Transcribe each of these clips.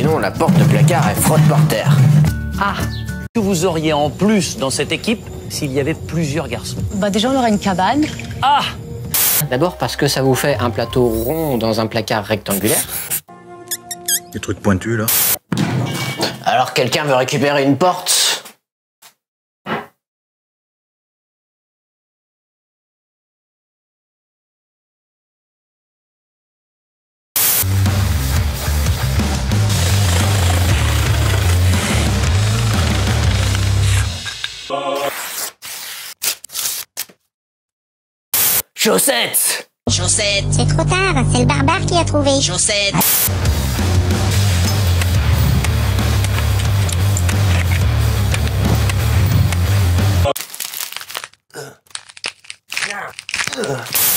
Sinon, la porte de placard, elle frotte par terre. Ah, que vous auriez en plus dans cette équipe s'il y avait plusieurs garçons? Bah déjà, on aurait une cabane. Ah! D'abord parce que ça vous fait un plateau rond dans un placard rectangulaire. Des trucs pointus, là. Alors quelqu'un veut récupérer une porte? Chaussettes! Chaussettes. C'est trop tard, c'est le barbare qui a trouvé. Chaussettes!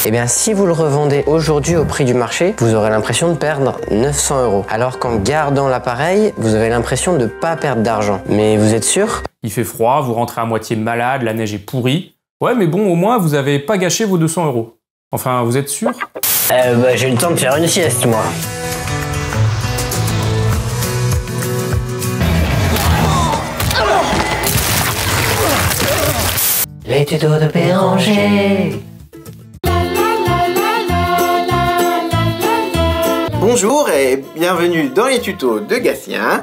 Eh bien, si vous le revendez aujourd'hui au prix du marché, vous aurez l'impression de perdre 900 €. Alors qu'en gardant l'appareil, vous avez l'impression de ne pas perdre d'argent. Mais vous êtes sûr? Il fait froid, vous rentrez à moitié malade, la neige est pourrie. Ouais, mais bon, au moins, vous avez pas gâché vos 200 €. Enfin, vous êtes sûr? J'ai eu le temps de faire une sieste, moi. Les tutos de Béranger. Bonjour et bienvenue dans les tutos de Gatien.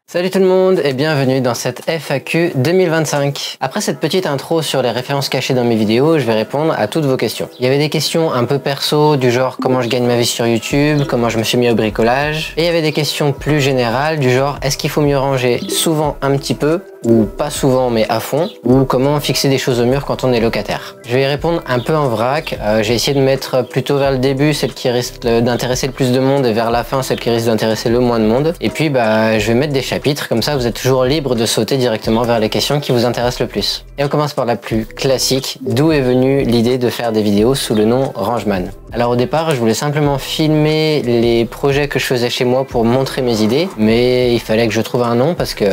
Salut tout le monde et bienvenue dans cette FAQ 2025. Après cette petite intro sur les références cachées dans mes vidéos, je vais répondre à toutes vos questions. Il y avait des questions un peu perso du genre comment je gagne ma vie sur YouTube, comment je me suis mis au bricolage, et il y avait des questions plus générales du genre est-ce qu'il faut mieux ranger souvent un petit peu ou pas souvent mais à fond, ou comment fixer des choses au mur quand on est locataire. Je vais y répondre un peu en vrac, j'ai essayé de mettre plutôt vers le début celle qui risque d'intéresser le plus de monde et vers la fin celle qui risque d'intéresser le moins de monde, et puis je vais mettre des chapitres, comme ça vous êtes toujours libre de sauter directement vers les questions qui vous intéressent le plus. Et on commence par la plus classique, d'où est venue l'idée de faire des vidéos sous le nom Rangeman. Alors au départ je voulais simplement filmer les projets que je faisais chez moi pour montrer mes idées, mais il fallait que je trouve un nom parce que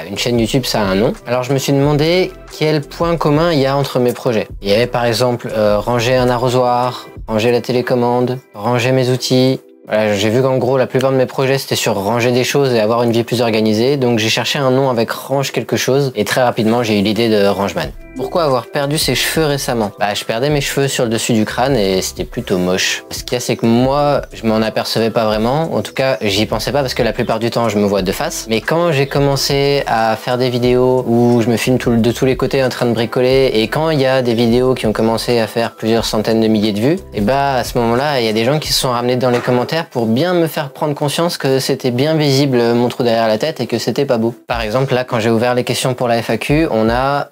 une chaîne YouTube ça a un nom. Alors je me suis demandé quel point commun il y a entre mes projets. Il y avait par exemple ranger un arrosoir, ranger la télécommande, ranger mes outils. Voilà, j'ai vu qu'en gros la plupart de mes projets c'était sur ranger des choses et avoir une vie plus organisée, donc j'ai cherché un nom avec range quelque chose et très rapidement j'ai eu l'idée de Rangeman. Pourquoi avoir perdu ses cheveux récemment? Je perdais mes cheveux sur le dessus du crâne et c'était plutôt moche. Ce qu'il y a c'est que moi je m'en apercevais pas vraiment, en tout cas j'y pensais pas parce que la plupart du temps je me vois de face. Mais quand j'ai commencé à faire des vidéos où je me filme de tous les côtés en train de bricoler, et quand il y a des vidéos qui ont commencé à faire plusieurs centaines de milliers de vues, et à ce moment-là il y a des gens qui se sont ramenés dans les commentaires pour bien me faire prendre conscience que c'était bien visible mon trou derrière la tête et que c'était pas beau. Par exemple là quand j'ai ouvert les questions pour la FAQ, on a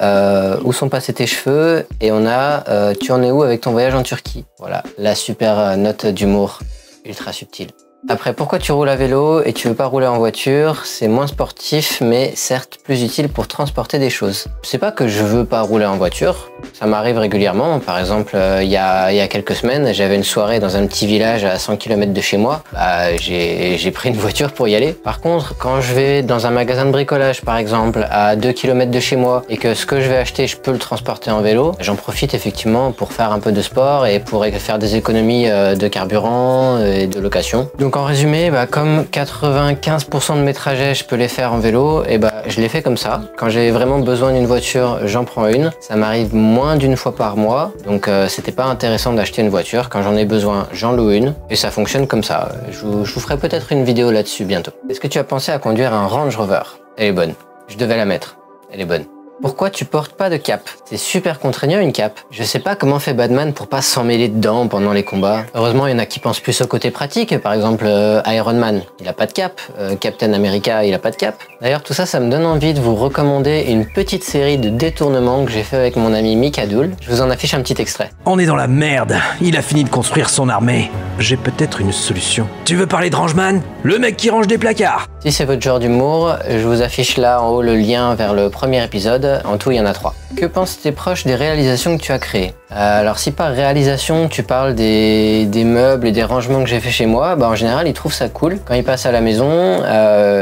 où sont passés tes cheveux et on a tu en es où avec ton voyage en Turquie. Voilà, la super note d'humour ultra subtile. Après, pourquoi tu roules à vélo et tu veux pas rouler en voiture? C'est moins sportif, mais certes plus utile pour transporter des choses. C'est pas que je veux pas rouler en voiture, ça m'arrive régulièrement. Par exemple, il y a quelques semaines, j'avais une soirée dans un petit village à 100 km de chez moi. J'ai pris une voiture pour y aller. Par contre, quand je vais dans un magasin de bricolage, par exemple, à 2 km de chez moi, et que ce que je vais acheter, je peux le transporter en vélo, j'en profite effectivement pour faire un peu de sport et pour faire des économies de carburant et de location. Donc en résumé, comme 95% de mes trajets, je peux les faire en vélo, et je les fais comme ça. Quand j'ai vraiment besoin d'une voiture, j'en prends une. Ça m'arrive moins d'une fois par mois, donc c'était pas intéressant d'acheter une voiture. Quand j'en ai besoin, j'en loue une, et ça fonctionne comme ça. Je vous ferai peut-être une vidéo là-dessus bientôt. Est-ce que tu as pensé à conduire un Range Rover? Elle est bonne. Je devais la mettre. Elle est bonne. Pourquoi tu portes pas de cape? C'est super contraignant une cape. Je sais pas comment fait Batman pour pas s'en mêler dedans pendant les combats. Heureusement, il y en a qui pensent plus au côté pratique. Par exemple, Iron Man, il a pas de cape. Captain America, il a pas de cape. D'ailleurs, tout ça, ça me donne envie de vous recommander une petite série de détournements que j'ai fait avec mon ami Mikadoul. Je vous en affiche un petit extrait. On est dans la merde. Il a fini de construire son armée. J'ai peut-être une solution. Tu veux parler de Rangeman? Le mec qui range des placards. Si c'est votre genre d'humour, je vous affiche là en haut le lien vers le premier épisode. En tout, il y en a 3. Que pensent tes proches des réalisations que tu as créées? Alors si par réalisation tu parles des meubles et des rangements que j'ai fait chez moi, bah en général ils trouvent ça cool. Quand ils passent à la maison,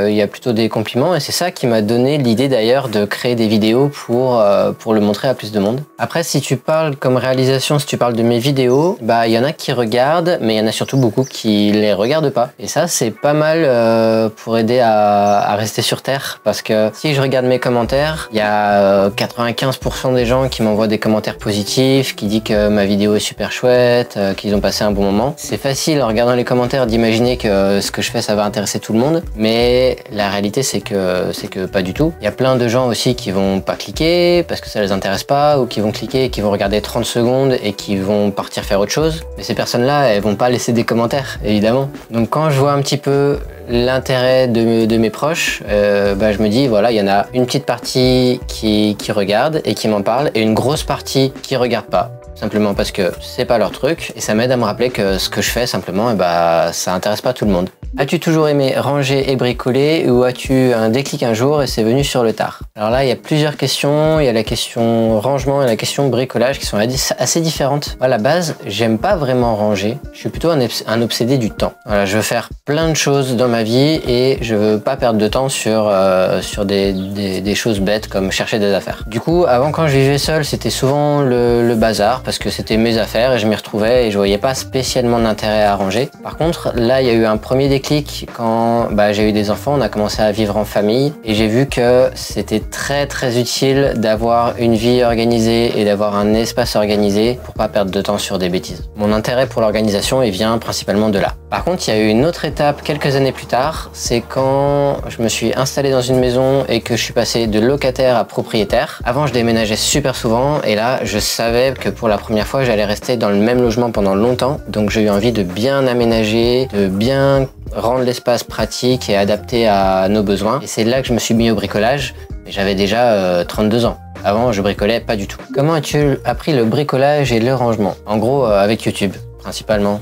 il y a plutôt des compliments et c'est ça qui m'a donné l'idée d'ailleurs de créer des vidéos pour le montrer à plus de monde. Après si tu parles comme réalisation, si tu parles de mes vidéos, bah il y en a qui regardent, mais il y en a surtout beaucoup qui les regardent pas. Et ça c'est pas mal pour aider à rester sur terre, parce que si je regarde mes commentaires, il y a 95% des gens qui m'envoient des commentaires positifs, qui disent que ma vidéo est super chouette, qu'ils ont passé un bon moment. C'est facile en regardant les commentaires d'imaginer que ce que je fais ça va intéresser tout le monde, mais la réalité c'est que pas du tout. Il y a plein de gens aussi qui vont pas cliquer parce que ça les intéresse pas, ou qui vont cliquer et qui vont regarder 30 secondes et qui vont partir faire autre chose. Mais ces personnes-là, elles vont pas laisser des commentaires, évidemment. Donc quand je vois un petit peu l'intérêt de mes proches, bah je me dis voilà, il y en a une petite partie qui regarde et qui m'en parle, et une grosse partie qui regarde pas, simplement parce que c'est pas leur truc, et ça m'aide à me rappeler que ce que je fais simplement, bah ça intéresse pas tout le monde. As-tu toujours aimé ranger et bricoler, ou as-tu un déclic un jour et c'est venu sur le tard? Alors là il y a plusieurs questions, il y a la question rangement et la question bricolage qui sont assez différentes. À la base j'aime pas vraiment ranger, je suis plutôt un obsédé du temps. Voilà, je veux faire plein de choses dans ma vie et je veux pas perdre de temps sur des choses bêtes comme chercher des affaires. Du coup avant, quand je vivais seul, c'était souvent le bazar parce que c'était mes affaires et je m'y retrouvais et je voyais pas spécialement d'intérêt à ranger. Par contre là il y a eu un premier déclic quand j'ai eu des enfants, on a commencé à vivre en famille et j'ai vu que c'était très utile d'avoir une vie organisée et d'avoir un espace organisé pour pas perdre de temps sur des bêtises. Mon intérêt pour l'organisation il vient principalement de là. Par contre il y a eu une autre étape quelques années plus tard, c'est quand je me suis installé dans une maison et que je suis passé de locataire à propriétaire. Avant je déménageais super souvent et là je savais que pour la première fois j'allais rester dans le même logement pendant longtemps, donc j'ai eu envie de bien aménager, de bien rendre l'espace pratique et adapté à nos besoins, et c'est là que je me suis mis au bricolage. J'avais déjà 32 ans. Avant je bricolais pas du tout. Comment as-tu appris le bricolage et le rangement? En gros avec YouTube principalement,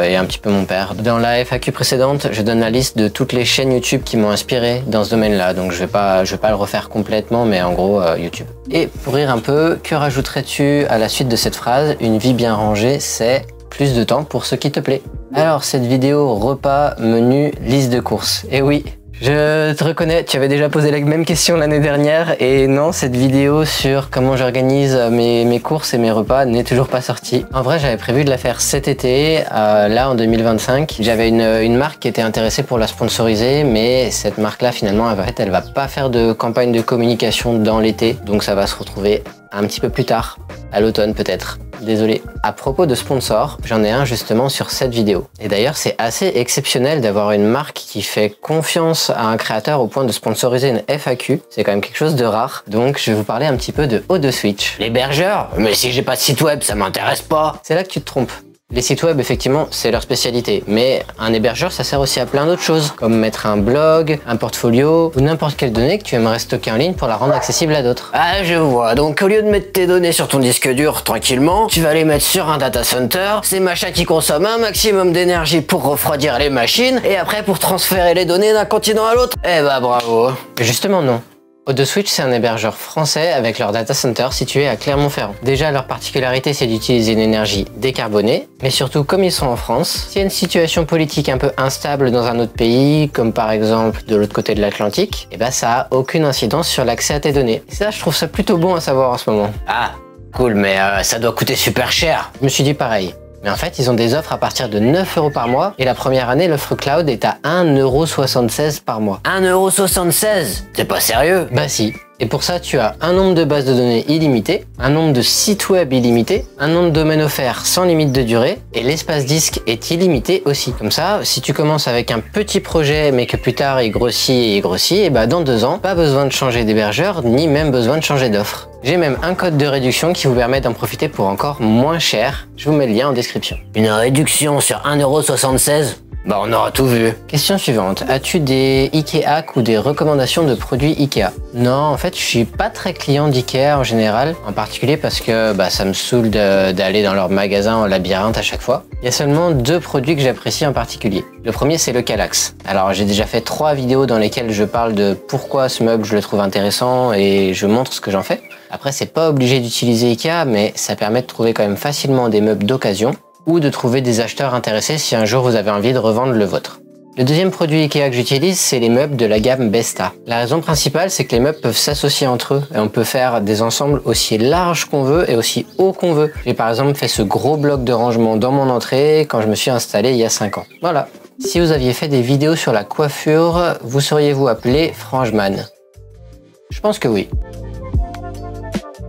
et un petit peu mon père. Dans la FAQ précédente, je donne la liste de toutes les chaînes YouTube qui m'ont inspiré dans ce domaine-là, donc je vais pas le refaire complètement, mais en gros YouTube. Et pour rire un peu, que rajouterais-tu à la suite de cette phrase? Une vie bien rangée, c'est plus de temps pour ce qui te plaît. Alors cette vidéo repas, menu, liste de courses. Et oui, je te reconnais, tu avais déjà posé la même question l'année dernière, et non, cette vidéo sur comment j'organise mes courses et mes repas n'est toujours pas sortie. En vrai, j'avais prévu de la faire cet été, là en 2025. J'avais une marque qui était intéressée pour la sponsoriser, mais cette marque-là finalement, elle va pas faire de campagne de communication dans l'été, donc ça va se retrouver un petit peu plus tard, à l'automne peut-être. Désolé. À propos de sponsors, j'en ai un justement sur cette vidéo. Et d'ailleurs, c'est assez exceptionnel d'avoir une marque qui fait confiance à un créateur au point de sponsoriser une FAQ. C'est quand même quelque chose de rare. Donc, je vais vous parler un petit peu de OdeSwitch. L'hébergeur? Mais si j'ai pas de site web, ça m'intéresse pas. C'est là que tu te trompes. Les sites web, effectivement, c'est leur spécialité, mais un hébergeur, ça sert aussi à plein d'autres choses, comme mettre un blog, un portfolio, ou n'importe quelle donnée que tu aimerais stocker en ligne pour la rendre accessible à d'autres. Ah, je vois. Donc, au lieu de mettre tes données sur ton disque dur tranquillement, tu vas les mettre sur un data center, ces machins qui consomment un maximum d'énergie pour refroidir les machines, et après pour transférer les données d'un continent à l'autre. Eh bah, bravo. Justement, non. OdeSwitch, c'est un hébergeur français avec leur data center situé à Clermont-Ferrand. Déjà, leur particularité, c'est d'utiliser une énergie décarbonée, mais surtout, comme ils sont en France, s'il y a une situation politique un peu instable dans un autre pays, comme par exemple de l'autre côté de l'Atlantique, et bah ça a aucune incidence sur l'accès à tes données. Et ça, je trouve ça plutôt bon à savoir en ce moment. Ah, cool, mais ça doit coûter super cher. Je me suis dit pareil. Mais en fait, ils ont des offres à partir de 9 € par mois, et la première année, l'offre cloud est à 1,76 € par mois. 1,76 €? T'es pas sérieux? Bah si. Et pour ça, tu as un nombre de bases de données illimité, un nombre de sites web illimité, un nombre de domaines offerts sans limite de durée, et l'espace disque est illimité aussi. Comme ça, si tu commences avec un petit projet, mais que plus tard il grossit, et bah dans 2 ans, pas besoin de changer d'hébergeur, ni même besoin de changer d'offre. J'ai même un code de réduction qui vous permet d'en profiter pour encore moins cher. Je vous mets le lien en description. Une réduction sur 1,76 €? Bah on aura tout vu. Question suivante. As-tu des Ikea hacks ou des recommandations de produits Ikea? Non, en fait, je suis pas très client d'Ikea en général, en particulier parce que ça me saoule d'aller dans leur magasin en labyrinthe à chaque fois. Il y a seulement 2 produits que j'apprécie en particulier. Le premier, c'est le Kallax. Alors, j'ai déjà fait 3 vidéos dans lesquelles je parle de pourquoi ce meuble je le trouve intéressant et je montre ce que j'en fais. Après, c'est pas obligé d'utiliser Ikea, mais ça permet de trouver quand même facilement des meubles d'occasion ou de trouver des acheteurs intéressés si un jour vous avez envie de revendre le vôtre. Le deuxième produit Ikea que j'utilise, c'est les meubles de la gamme Besta. La raison principale, c'est que les meubles peuvent s'associer entre eux et on peut faire des ensembles aussi larges qu'on veut et aussi hauts qu'on veut. J'ai par exemple fait ce gros bloc de rangement dans mon entrée quand je me suis installé il y a 5 ans. Voilà. Si vous aviez fait des vidéos sur la coiffure, vous seriez-vous appelé Frangeman? Je pense que oui.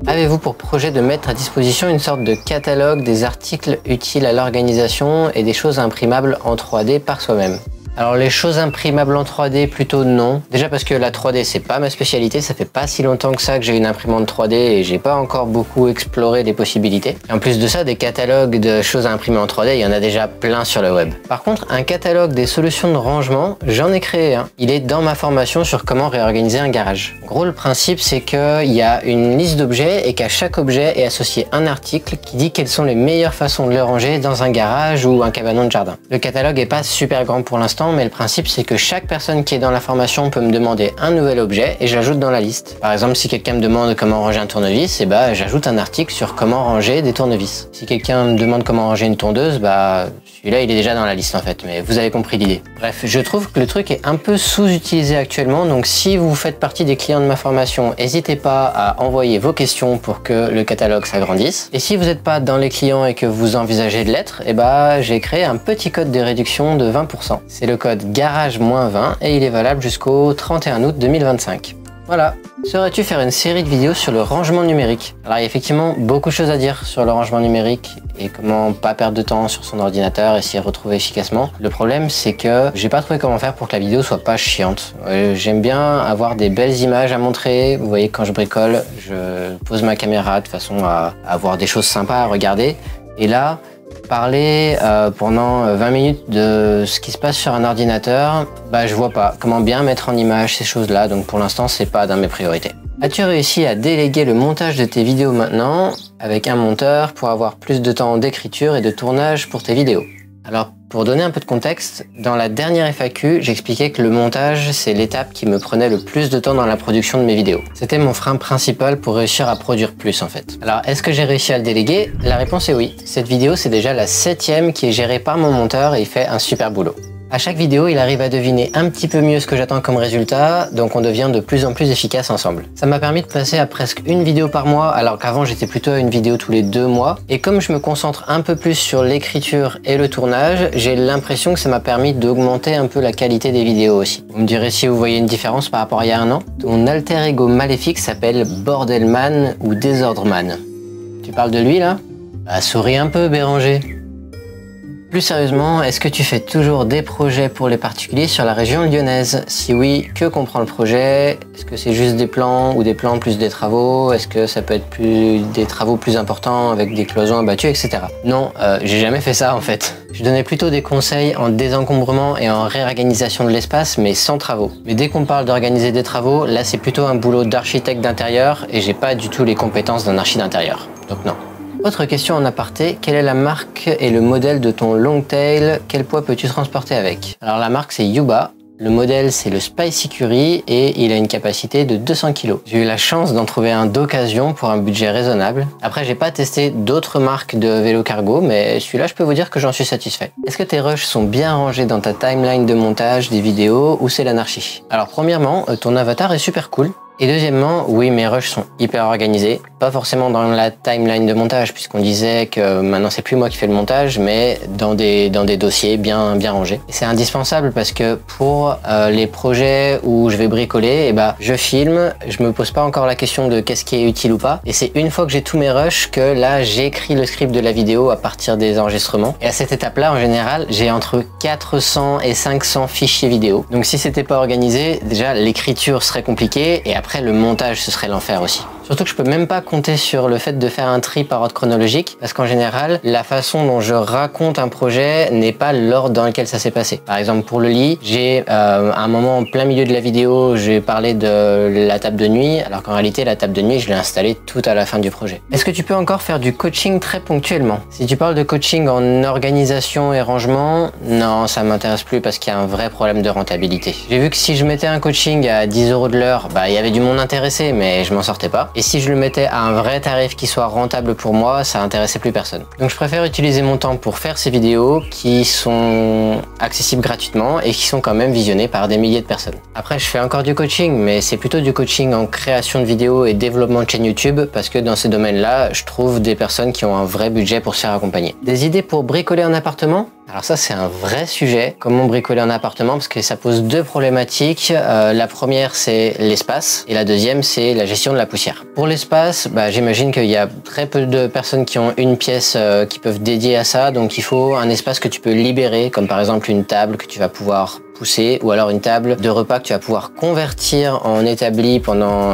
Avez-vous pour projet de mettre à disposition une sorte de catalogue des articles utiles à l'organisation et des choses imprimables en 3D par soi-même? Alors les choses imprimables en 3D, plutôt non. Déjà parce que la 3D c'est pas ma spécialité, ça fait pas si longtemps que ça que j'ai une imprimante 3D et j'ai pas encore beaucoup exploré les possibilités. Et en plus de ça, des catalogues de choses à imprimer en 3D, il y en a déjà plein sur le web. Par contre, un catalogue des solutions de rangement, j'en ai créé un. Il est dans ma formation sur comment réorganiser un garage. En gros, le principe c'est qu'il y a une liste d'objets et qu'à chaque objet est associé un article qui dit quelles sont les meilleures façons de le ranger dans un garage ou un cabanon de jardin. Le catalogue est pas super grand pour l'instant, mais le principe c'est que chaque personne qui est dans la formation peut me demander un nouvel objet et je l'ajoute dans la liste. Par exemple, si quelqu'un me demande comment ranger un tournevis, et bah j'ajoute un article sur comment ranger des tournevis. Si quelqu'un me demande comment ranger une tondeuse, bah celui-là il est déjà dans la liste en fait, mais vous avez compris l'idée. Bref, je trouve que le truc est un peu sous-utilisé actuellement, donc si vous faites partie des clients de ma formation, n'hésitez pas à envoyer vos questions pour que le catalogue s'agrandisse. Et si vous n'êtes pas dans les clients et que vous envisagez de l'être, et bah j'ai créé un petit code de réduction de 20%. C'est le code garage-20 et il est valable jusqu'au 31 août 2025. Voilà. Saurais-tu faire une série de vidéos sur le rangement numérique? Alors il y a effectivement beaucoup de choses à dire sur le rangement numérique et comment pas perdre de temps sur son ordinateur et s'y retrouver efficacement. Le problème c'est que j'ai pas trouvé comment faire pour que la vidéo soit pas chiante. J'aime bien avoir des belles images à montrer. Vous voyez, quand je bricole, je pose ma caméra de façon à avoir des choses sympas à regarder. Et là, parler pendant 20 minutes de ce qui se passe sur un ordinateur, bah je vois pas comment bien mettre en image ces choses-là, donc pour l'instant c'est pas dans mes priorités. As-tu réussi à déléguer le montage de tes vidéos maintenant avec un monteur pour avoir plus de temps d'écriture et de tournage pour tes vidéos? Alors, pour donner un peu de contexte, dans la dernière FAQ, j'expliquais que le montage, c'est l'étape qui me prenait le plus de temps dans la production de mes vidéos. C'était mon frein principal pour réussir à produire plus en fait. Alors, est-ce que j'ai réussi à le déléguer? La réponse est oui. Cette vidéo, c'est déjà la 7e qui est gérée par mon monteur et il fait un super boulot. À chaque vidéo, il arrive à deviner un petit peu mieux ce que j'attends comme résultat, donc on devient de plus en plus efficace ensemble. Ça m'a permis de passer à presque une vidéo par mois, alors qu'avant j'étais plutôt à une vidéo tous les 2 mois. Et comme je me concentre un peu plus sur l'écriture et le tournage, j'ai l'impression que ça m'a permis d'augmenter un peu la qualité des vidéos aussi. Vous me direz si vous voyez une différence par rapport à il y a 1 an. Ton alter ego maléfique s'appelle Bordelman ou Désordreman. Tu parles de lui là? Bah souris un peu, Béranger. Plus sérieusement, est-ce que tu fais toujours des projets pour les particuliers sur la région lyonnaise? Si oui, que comprend le projet? Est-ce que c'est juste des plans ou des plans plus des travaux? Est-ce que ça peut être des travaux plus importants avec des cloisons abattues, etc. Non, j'ai jamais fait ça en fait. Je donnais plutôt des conseils en désencombrement et en réorganisation de l'espace, mais sans travaux. Mais dès qu'on parle d'organiser des travaux, là c'est plutôt un boulot d'architecte d'intérieur et j'ai pas du tout les compétences d'un archi d'intérieur. Donc non. Autre question en aparté, quelle est la marque et le modèle de ton Longtail? Quel poids peux-tu transporter avec? Alors la marque c'est Yuba, le modèle c'est le Spicy Curry et il a une capacité de 200 kg. J'ai eu la chance d'en trouver un d'occasion pour un budget raisonnable. Après j'ai pas testé d'autres marques de vélo cargo, mais celui-là je peux vous dire que j'en suis satisfait. Est-ce que tes rushs sont bien rangés dans ta timeline de montage des vidéos ou c'est l'anarchie? Alors premièrement, ton avatar est super cool. Et deuxièmement, oui, mes rushs sont hyper organisés. Pas forcément dans la timeline de montage, puisqu'on disait que maintenant c'est plus moi qui fais le montage, mais dans des dossiers bien rangés. Et c'est indispensable parce que pour les projets où je vais bricoler, eh ben, je filme, je me pose pas encore la question de qu'est-ce qui est utile ou pas. Et c'est une fois que j'ai tous mes rushs que là, j'écris le script de la vidéo à partir des enregistrements. Et à cette étape-là, en général, j'ai entre 400 et 500 fichiers vidéo. Donc si c'était pas organisé, déjà l'écriture serait compliquée et après le montage ce serait l'enfer aussi. Surtout que je peux même pas compter sur le fait de faire un tri par ordre chronologique parce qu'en général, la façon dont je raconte un projet n'est pas l'ordre dans lequel ça s'est passé. Par exemple, pour le lit, j'ai à un moment en plein milieu de la vidéo, j'ai parlé de la table de nuit alors qu'en réalité, la table de nuit, je l'ai installée tout à la fin du projet. Est-ce que tu peux encore faire du coaching très ponctuellement? Si tu parles de coaching en organisation et rangement, non, ça m'intéresse plus parce qu'il y a un vrai problème de rentabilité. J'ai vu que si je mettais un coaching à 10 € de l'heure, bah, il y avait du monde intéressé, mais je m'en sortais pas. Et si je le mettais à un vrai tarif qui soit rentable pour moi, ça intéressait plus personne. Donc je préfère utiliser mon temps pour faire ces vidéos qui sont accessibles gratuitement et qui sont quand même visionnées par des milliers de personnes. Après, je fais encore du coaching, mais c'est plutôt du coaching en création de vidéos et développement de chaîne YouTube, parce que dans ces domaines-là, je trouve des personnes qui ont un vrai budget pour se faire accompagner. Des idées pour bricoler un appartement? Alors ça, c'est un vrai sujet, comment bricoler un appartement, parce que ça pose deux problématiques. La première, c'est l'espace, et la deuxième, c'est la gestion de la poussière. Pour l'espace, j'imagine qu'il y a très peu de personnes qui ont une pièce qui peuvent dédier à ça, donc il faut un espace que tu peux libérer, comme par exemple une table que tu vas pouvoir pousser, ou alors une table de repas que tu vas pouvoir convertir en établi pendant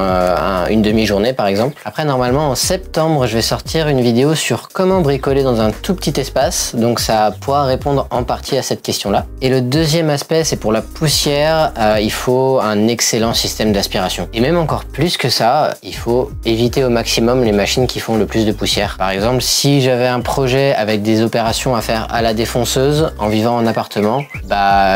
une demi-journée par exemple. Après, normalement en septembre, je vais sortir une vidéo sur comment bricoler dans un tout petit espace, donc ça pourra répondre en partie à cette question-là. Et le deuxième aspect, c'est pour la poussière, il faut un excellent système d'aspiration. Et même encore plus que ça, il faut éviter au maximum les machines qui font le plus de poussière. Par exemple, si j'avais un projet avec des opérations à faire à la défonceuse en vivant en appartement,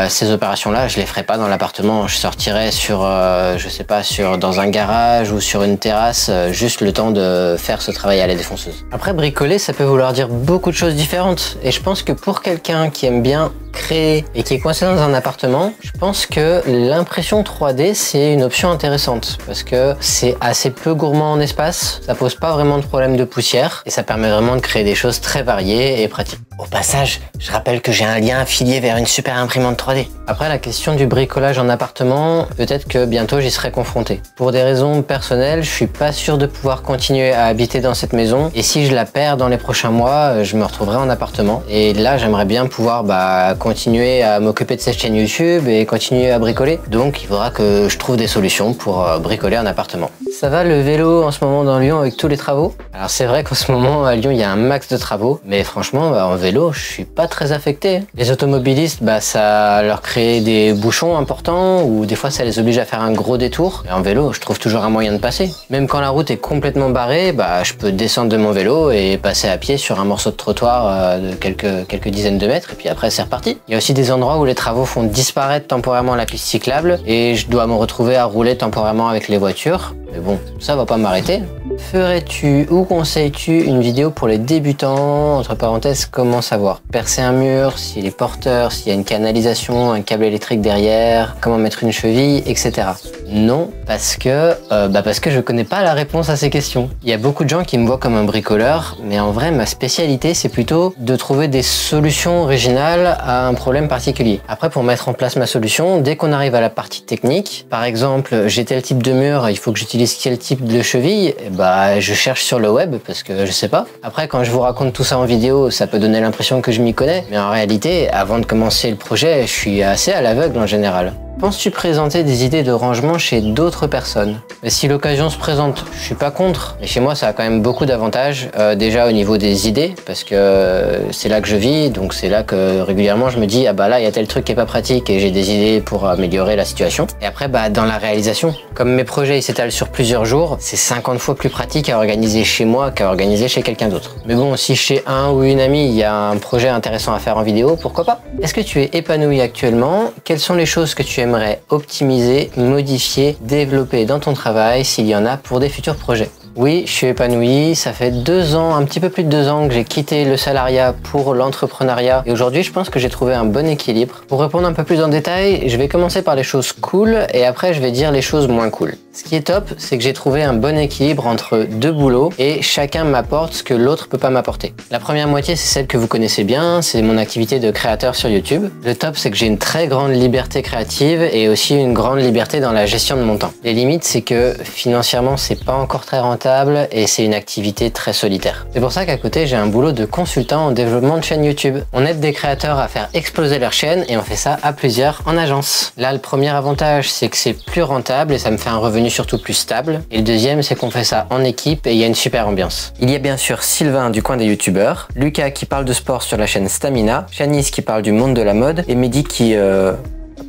ces opérations-là, je les ferais pas dans l'appartement. Je sortirais sur, je sais pas, dans un garage ou sur une terrasse, juste le temps de faire ce travail à la défonceuse. Après, bricoler, ça peut vouloir dire beaucoup de choses différentes. Et je pense que pour quelqu'un qui aime bien créer et qui est coincé dans un appartement, je pense que l'impression 3D, c'est une option intéressante parce que c'est assez peu gourmand en espace, ça pose pas vraiment de problème de poussière et ça permet vraiment de créer des choses très variées et pratiques. Au passage, je rappelle que j'ai un lien affilié vers une super imprimante 3D. Après, la question du bricolage en appartement, peut-être que bientôt j'y serai confronté. Pour des raisons personnelles, je suis pas sûr de pouvoir continuer à habiter dans cette maison et si je la perds dans les prochains mois, je me retrouverai en appartement et là j'aimerais bien pouvoir continuer à m'occuper de cette chaîne YouTube et continuer à bricoler. Donc il faudra que je trouve des solutions pour bricoler un appartement. Ça va le vélo en ce moment dans Lyon avec tous les travaux? Alors c'est vrai qu'en ce moment à Lyon il y a un max de travaux, mais franchement en vélo je suis pas très affecté. Les automobilistes, ça leur crée des bouchons importants ou des fois ça les oblige à faire un gros détour. Et en vélo je trouve toujours un moyen de passer. Même quand la route est complètement barrée, je peux descendre de mon vélo et passer à pied sur un morceau de trottoir de quelques dizaines de mètres et puis après c'est reparti. Il y a aussi des endroits où les travaux font disparaître temporairement la piste cyclable et je dois me retrouver à rouler temporairement avec les voitures. Mais bon, ça va pas m'arrêter. Ferais-tu ou conseilles-tu une vidéo pour les débutants? Entre parenthèses, comment savoir percer un mur, s'il est porteur, s'il y a une canalisation, un câble électrique derrière, comment mettre une cheville, etc. Non, parce que je connais pas la réponse à ces questions. Il y a beaucoup de gens qui me voient comme un bricoleur, mais en vrai, ma spécialité, c'est plutôt de trouver des solutions originales à un problème particulier. Après, pour mettre en place ma solution, dès qu'on arrive à la partie technique, par exemple, j'ai tel type de mur, il faut que j'utilise quel type de cheville, je cherche sur le web parce que je sais pas. Après, quand je vous raconte tout ça en vidéo, ça peut donner l'impression que je m'y connais, mais en réalité, avant de commencer le projet, je suis assez à l'aveugle en général. Penses-tu présenter des idées de rangement chez d'autres personnes? Si l'occasion se présente, je suis pas contre. Et chez moi, ça a quand même beaucoup d'avantages. Déjà au niveau des idées, parce que c'est là que je vis, donc c'est là que régulièrement je me dis là il y a tel truc qui est pas pratique et j'ai des idées pour améliorer la situation. Et après dans la réalisation, comme mes projets ils s'étalent sur plusieurs jours, c'est 50 fois plus pratique à organiser chez moi qu'à organiser chez quelqu'un d'autre. Mais bon, si chez un ou une amie il y a un projet intéressant à faire en vidéo, pourquoi pas? Est-ce que tu es épanoui actuellement? Quelles sont les choses que tu aimerais optimiser, modifier, développer dans ton travail s'il y en a pour des futurs projets? Oui, je suis épanoui. Ça fait 2 ans, un petit peu plus de 2 ans que j'ai quitté le salariat pour l'entrepreneuriat. Et aujourd'hui, je pense que j'ai trouvé un bon équilibre. Pour répondre un peu plus en détail, je vais commencer par les choses cool et après, je vais dire les choses moins cool. Ce qui est top, c'est que j'ai trouvé un bon équilibre entre 2 boulots et chacun m'apporte ce que l'autre peut pas m'apporter. La première moitié, c'est celle que vous connaissez bien, c'est mon activité de créateur sur YouTube. Le top, c'est que j'ai une très grande liberté créative et aussi une grande liberté dans la gestion de mon temps. Les limites, c'est que financièrement, c'est pas encore très rentable et c'est une activité très solitaire. C'est pour ça qu'à côté, j'ai un boulot de consultant en développement de chaîne YouTube. On aide des créateurs à faire exploser leur chaîne et on fait ça à plusieurs en agence. Là, le premier avantage, c'est que c'est plus rentable et ça me fait un revenu surtout plus stable. Et le deuxième, c'est qu'on fait ça en équipe et il y a une super ambiance. Il y a bien sûr Sylvain du coin des youtubeurs, Lucas qui parle de sport sur la chaîne Stamina, Shanice qui parle du monde de la mode et Mehdi qui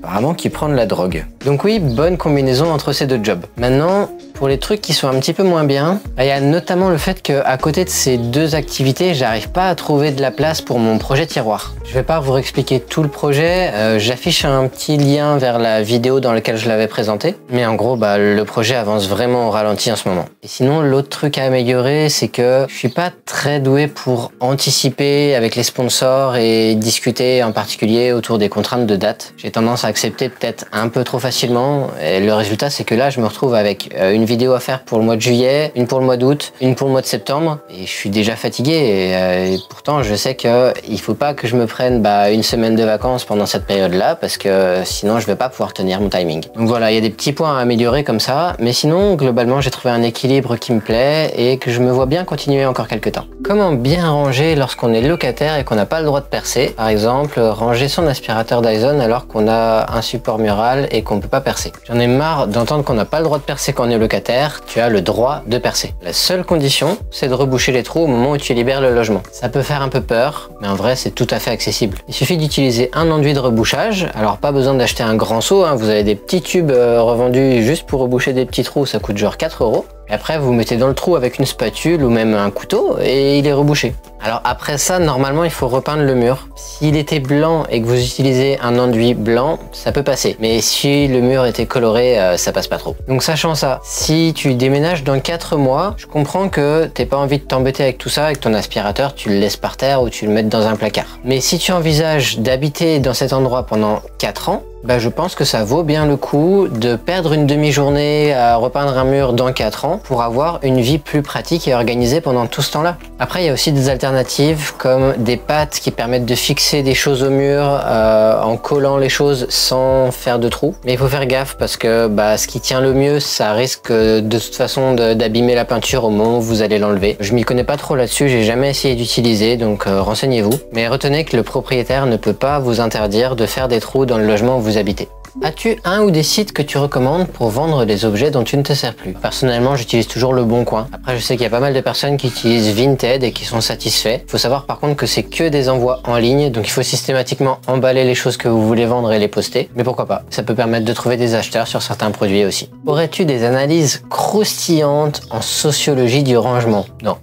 apparemment qui prend de la drogue. Donc oui, bonne combinaison entre ces deux jobs. Maintenant, pour les trucs qui sont un petit peu moins bien, il y a notamment le fait qu'à côté de ces deux activités, j'arrive pas à trouver de la place pour mon projet tiroir. Je vais pas vous expliquer tout le projet, j'affiche un petit lien vers la vidéo dans laquelle je l'avais présenté, mais en gros, le projet avance vraiment au ralenti en ce moment. Et sinon, l'autre truc à améliorer, c'est que je suis pas très doué pour anticiper avec les sponsors et discuter en particulier autour des contraintes de date. J'ai tendance à accepter peut-être un peu trop facilement, et le résultat, c'est que là, je me retrouve avec une vidéo à faire pour le mois de juillet, une pour le mois d'août, une pour le mois de septembre, et je suis déjà fatigué, et pourtant, je sais qu'il faut pas que je me prenne une semaine de vacances pendant cette période-là, parce que sinon je vais pas pouvoir tenir mon timing. Donc voilà, il y a des petits points à améliorer comme ça, mais sinon, globalement, j'ai trouvé un équilibre qui me plaît et que je me vois bien continuer encore quelques temps. Comment bien ranger lorsqu'on est locataire et qu'on n'a pas le droit de percer? Par exemple, ranger son aspirateur Dyson alors qu'on a un support mural et qu'on peut pas percer. J'en ai marre d'entendre qu'on n'a pas le droit de percer quand on est locataire. Tu as le droit de percer. La seule condition, c'est de reboucher les trous au moment où tu libères le logement. Ça peut faire un peu peur, mais en vrai, c'est tout à fait accessible. Il suffit d'utiliser un enduit de rebouchage, alors pas besoin d'acheter un grand seau, vous avez des petits tubes revendus juste pour reboucher des petits trous, ça coûte genre 4 €. Et après, vous mettez dans le trou avec une spatule ou même un couteau et il est rebouché. Alors après ça, normalement, il faut repeindre le mur. S'il était blanc et que vous utilisez un enduit blanc, ça peut passer. Mais si le mur était coloré, ça passe pas trop. Donc sachant ça, si tu déménages dans 4 mois, je comprends que t'aies pas envie de t'embêter avec tout ça, avec ton aspirateur, tu le laisses par terre ou tu le mets dans un placard. Mais si tu envisages d'habiter dans cet endroit pendant 4 ans, je pense que ça vaut bien le coup de perdre une demi-journée à repeindre un mur dans 4 ans pour avoir une vie plus pratique et organisée pendant tout ce temps-là. Après, il y a aussi des alternatives comme des pattes qui permettent de fixer des choses au mur en collant les choses sans faire de trous. Mais il faut faire gaffe parce que ce qui tient le mieux, ça risque de toute façon d'abîmer la peinture au moment où vous allez l'enlever. Je m'y connais pas trop là-dessus, j'ai jamais essayé d'utiliser, donc renseignez-vous. Mais retenez que le propriétaire ne peut pas vous interdire de faire des trous dans le logement où vous habitez. As-tu un ou des sites que tu recommandes pour vendre des objets dont tu ne te sers plus? Personnellement, j'utilise toujours Le Bon Coin. Après, je sais qu'il y a pas mal de personnes qui utilisent Vinted et qui sont satisfaits. Il faut savoir par contre que c'est que des envois en ligne, donc il faut systématiquement emballer les choses que vous voulez vendre et les poster. Mais pourquoi pas? Ça peut permettre de trouver des acheteurs sur certains produits aussi. Aurais-tu des analyses croustillantes en sociologie du rangement? Non.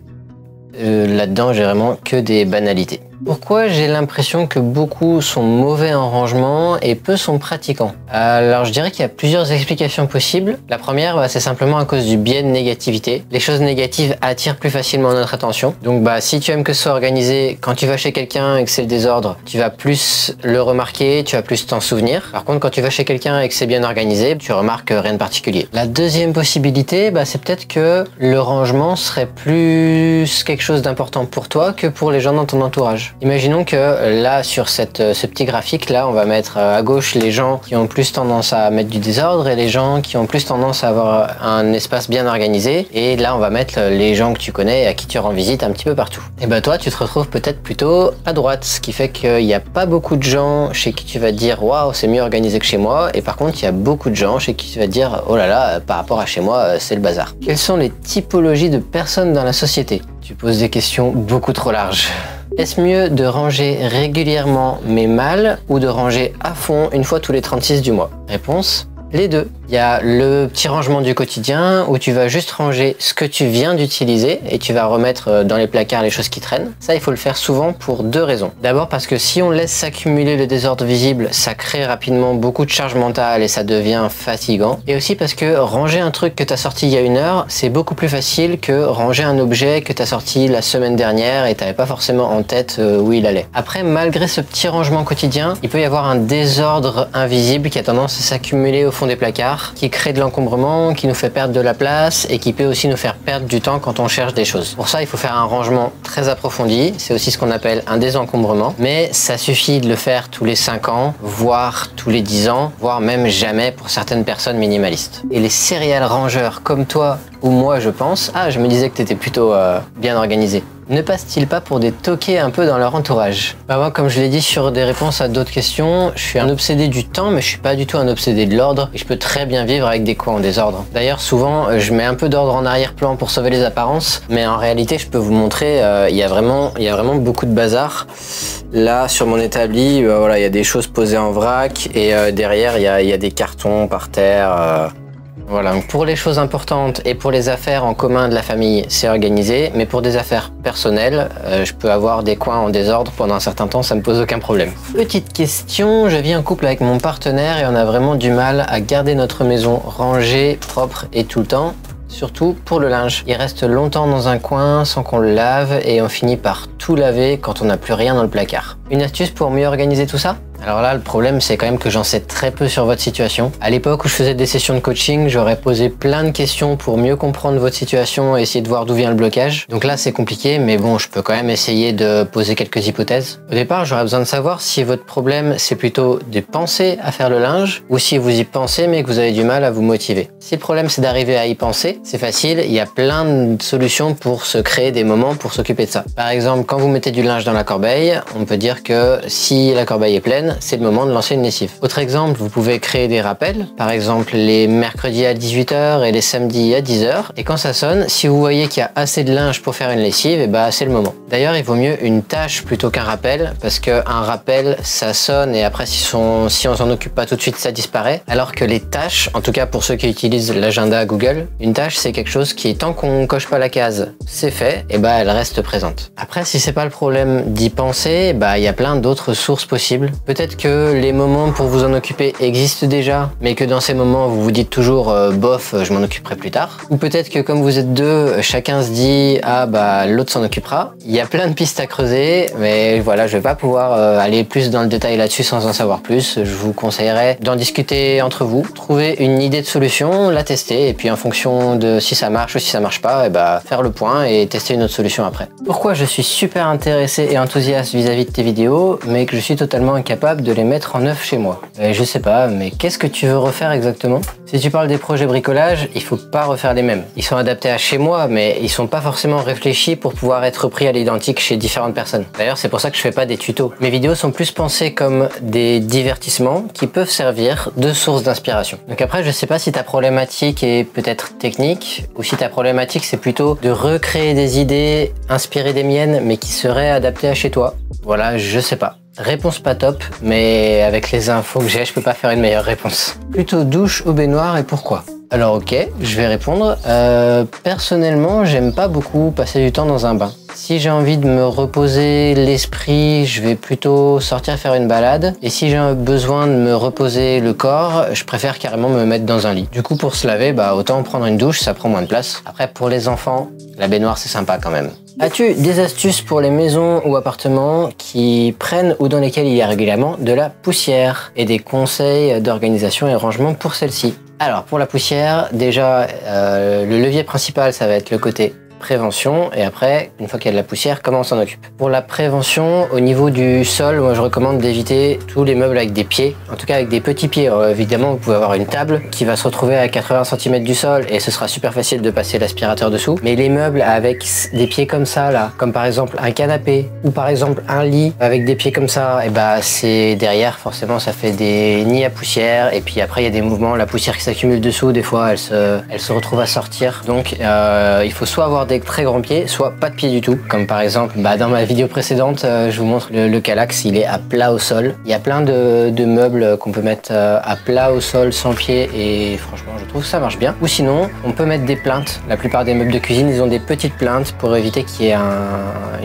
Là-dedans, j'ai vraiment que des banalités. Pourquoi j'ai l'impression que beaucoup sont mauvais en rangement et peu sont pratiquants? Alors je dirais qu'il y a plusieurs explications possibles. La première, c'est simplement à cause du biais de négativité. Les choses négatives attirent plus facilement notre attention. Donc si tu aimes que ce soit organisé, quand tu vas chez quelqu'un et que c'est le désordre, tu vas plus le remarquer, tu vas plus t'en souvenir. Par contre, quand tu vas chez quelqu'un et que c'est bien organisé, tu remarques rien de particulier. La deuxième possibilité, c'est peut-être que le rangement serait plus quelque chose d'important pour toi que pour les gens dans ton entourage. Imaginons que là, sur ce petit graphique-là, on va mettre à gauche les gens qui ont plus tendance à mettre du désordre et les gens qui ont plus tendance à avoir un espace bien organisé. Et là, on va mettre les gens que tu connais et à qui tu rends visite un petit peu partout. Et toi, tu te retrouves peut-être plutôt à droite, ce qui fait qu'il n'y a pas beaucoup de gens chez qui tu vas te dire « Waouh, c'est mieux organisé que chez moi ». Et par contre, il y a beaucoup de gens chez qui tu vas te dire « Oh là là, par rapport à chez moi, c'est le bazar ». Quelles sont les typologies de personnes dans la société? Tu poses des questions beaucoup trop larges. Est-ce mieux de ranger régulièrement mais mal ou de ranger à fond une fois tous les 36 du mois? Réponse: les deux. Il y a le petit rangement du quotidien où tu vas juste ranger ce que tu viens d'utiliser et tu vas remettre dans les placards les choses qui traînent. Ça, il faut le faire souvent pour deux raisons. D'abord parce que si on laisse s'accumuler le désordre visible, ça crée rapidement beaucoup de charge mentale et ça devient fatigant. Et aussi parce que ranger un truc que tu as sorti il y a 1 heure, c'est beaucoup plus facile que ranger un objet que tu as sorti la semaine dernière et tu n'avais pas forcément en tête où il allait. Après, malgré ce petit rangement quotidien, il peut y avoir un désordre invisible qui a tendance à s'accumuler au fond des placards, qui crée de l'encombrement, qui nous fait perdre de la place et qui peut aussi nous faire perdre du temps quand on cherche des choses. Pour ça, il faut faire un rangement très approfondi. C'est aussi ce qu'on appelle un désencombrement. Mais ça suffit de le faire tous les 5 ans, voire tous les 10 ans, voire même jamais pour certaines personnes minimalistes. Et les serial rangeurs comme toi ou moi, je pense, je me disais que tu étais plutôt bien organisé. Ne passe-t-il pas pour des toqués un peu dans leur entourage? Bah moi, comme je l'ai dit sur des réponses à d'autres questions, je suis un obsédé du temps, mais je suis pas du tout un obsédé de l'ordre et je peux très bien vivre avec des coins en désordre. D'ailleurs, souvent, je mets un peu d'ordre en arrière-plan pour sauver les apparences, mais en réalité, je peux vous montrer, il y a vraiment beaucoup de bazar. Là, sur mon établi, voilà, il y a des choses posées en vrac et derrière, il y a des cartons par terre. Voilà, donc pour les choses importantes et pour les affaires en commun de la famille, c'est organisé, mais pour des affaires personnelles, je peux avoir des coins en désordre pendant un certain temps, ça me pose aucun problème. Petite question, je vis en couple avec mon partenaire et on a vraiment du mal à garder notre maison rangée, propre et tout le temps. Surtout pour le linge. Il reste longtemps dans un coin sans qu'on le lave et on finit par tout laver quand on n'a plus rien dans le placard. Une astuce pour mieux organiser tout ça? Alors là, le problème, c'est quand même que j'en sais très peu sur votre situation. À l'époque où je faisais des sessions de coaching, j'aurais posé plein de questions pour mieux comprendre votre situation et essayer de voir d'où vient le blocage. Donc là, c'est compliqué, mais bon, je peux quand même essayer de poser quelques hypothèses. Au départ, j'aurais besoin de savoir si votre problème, c'est plutôt de penser à faire le linge ou si vous y pensez, mais que vous avez du mal à vous motiver. Si le problème, c'est d'arriver à y penser, c'est facile. Il y a plein de solutions pour se créer des moments pour s'occuper de ça. Par exemple, quand vous mettez du linge dans la corbeille, on peut dire que si la corbeille est pleine, c'est le moment de lancer une lessive. Autre exemple, vous pouvez créer des rappels, par exemple les mercredis à 18 h et les samedis à 10 h. Et quand ça sonne, si vous voyez qu'il y a assez de linge pour faire une lessive, et bah c'est le moment. D'ailleurs, il vaut mieux une tâche plutôt qu'un rappel, parce qu'un rappel, ça sonne et après si on s'en occupe pas tout de suite, ça disparaît. Alors que les tâches, en tout cas pour ceux qui utilisent l'agenda Google, une tâche c'est quelque chose qui, tant qu'on coche pas la case, c'est fait, et bah elle reste présente. Après, si c'est pas le problème d'y penser, bah il y a plein d'autres sources possibles. Peut-être que les moments pour vous en occuper existent déjà, mais que dans ces moments vous vous dites toujours bof, je m'en occuperai plus tard. Ou peut-être que comme vous êtes deux, chacun se dit ah bah l'autre s'en occupera. Il y a plein de pistes à creuser, mais voilà, je vais pas pouvoir aller plus dans le détail là-dessus sans en savoir plus. Je vous conseillerais d'en discuter entre vous, trouver une idée de solution, la tester, et puis en fonction de si ça marche ou si ça marche pas, et bah faire le point et tester une autre solution après. Pourquoi je suis super intéressé et enthousiaste vis-à-vis de tes vidéos, mais que je suis totalement incapable de les mettre en œuvre chez moi? Je sais pas, mais qu'est-ce que tu veux refaire exactement? Si tu parles des projets bricolage, il faut pas refaire les mêmes. Ils sont adaptés à chez moi, mais ils sont pas forcément réfléchis pour pouvoir être repris à l'identique chez différentes personnes. D'ailleurs, c'est pour ça que je fais pas des tutos. Mes vidéos sont plus pensées comme des divertissements qui peuvent servir de source d'inspiration. Donc après, je sais pas si ta problématique est peut-être technique, ou si ta problématique c'est plutôt de recréer des idées inspirées des miennes, mais qui seraient adaptées à chez toi. Voilà, je sais pas. Réponse pas top, mais avec les infos que j'ai, je peux pas faire une meilleure réponse. Plutôt douche ou baignoire et pourquoi? Alors ok, je vais répondre. Personnellement, j'aime pas beaucoup passer du temps dans un bain. Si j'ai envie de me reposer l'esprit, je vais plutôt sortir faire une balade. Et si j'ai besoin de me reposer le corps, je préfère carrément me mettre dans un lit. Du coup, pour se laver, bah autant prendre une douche, ça prend moins de place. Après, pour les enfants, la baignoire c'est sympa quand même. As-tu des astuces pour les maisons ou appartements qui prennent ou dans lesquels il y a régulièrement de la poussière? Et des conseils d'organisation et rangement pour celle-ci? Alors pour la poussière, déjà le levier principal ça va être le côté prévention, et après, une fois qu'il y a de la poussière, comment on s'en occupe? Pour la prévention, au niveau du sol, moi je recommande d'éviter tous les meubles avec des pieds, en tout cas avec des petits pieds. Alors, évidemment, vous pouvez avoir une table qui va se retrouver à 80 cm du sol et ce sera super facile de passer l'aspirateur dessous, mais les meubles avec des pieds comme ça, là, comme par exemple un canapé ou par exemple un lit avec des pieds comme ça, et bah c'est derrière, forcément, ça fait des nids à poussière, et puis après il y a des mouvements, la poussière qui s'accumule dessous, des fois elle se retrouve à sortir, donc il faut soit avoir des très grands pieds, soit pas de pieds du tout. Comme par exemple, dans ma vidéo précédente, je vous montre le Kallax, il est à plat au sol. Il y a plein de meubles qu'on peut mettre à plat au sol sans pieds et franchement, je trouve que ça marche bien. Ou sinon, on peut mettre des plinthes. La plupart des meubles de cuisine, ils ont des petites plinthes pour éviter qu'il y ait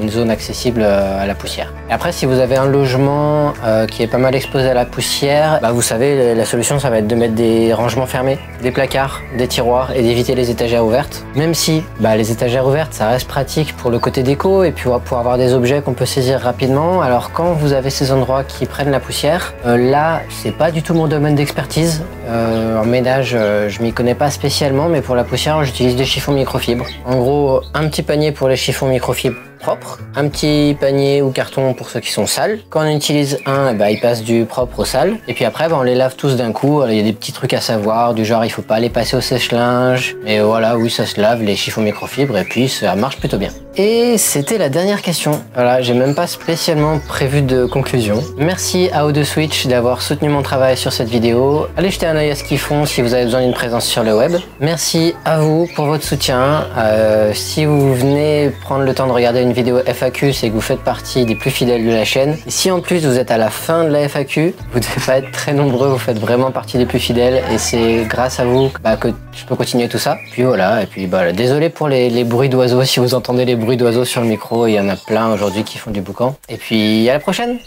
une zone accessible à la poussière. Et après, si vous avez un logement qui est pas mal exposé à la poussière, vous savez, la solution, ça va être de mettre des rangements fermés, des placards, des tiroirs et d'éviter les étagères ouvertes. Même si les étagères ouvertes, ça reste pratique pour le côté déco et puis pour avoir des objets qu'on peut saisir rapidement. Alors quand vous avez ces endroits qui prennent la poussière, là, c'est pas du tout mon domaine d'expertise. En ménage, je m'y connais pas spécialement, mais pour la poussière, j'utilise des chiffons microfibres. En gros, un petit panier pour les chiffons microfibres propre, un petit panier ou carton pour ceux qui sont sales. Quand on utilise un, il passe du propre au sale. Et puis après, on les lave tous d'un coup. Il y a des petits trucs à savoir, du genre il faut pas les passer au sèche-linge. Mais voilà, oui, ça se lave, les chiffons microfibres, et puis ça marche plutôt bien. Et c'était la dernière question. Voilà, j'ai même pas spécialement prévu de conclusion. Merci à O2Switch d'avoir soutenu mon travail sur cette vidéo. Allez jeter un œil à ce qu'ils font si vous avez besoin d'une présence sur le web. Merci à vous pour votre soutien. Si vous venez prendre le temps de regarder une vidéo FAQ, c'est que vous faites partie des plus fidèles de la chaîne. Et si en plus vous êtes à la fin de la FAQ, vous devez pas être très nombreux, vous faites vraiment partie des plus fidèles et c'est grâce à vous que je peux continuer tout ça. Puis voilà, et puis désolé pour les bruits d'oiseaux, si vous entendez les bruits d'oiseaux sur le micro, il y en a plein aujourd'hui qui font du boucan. Et puis à la prochaine!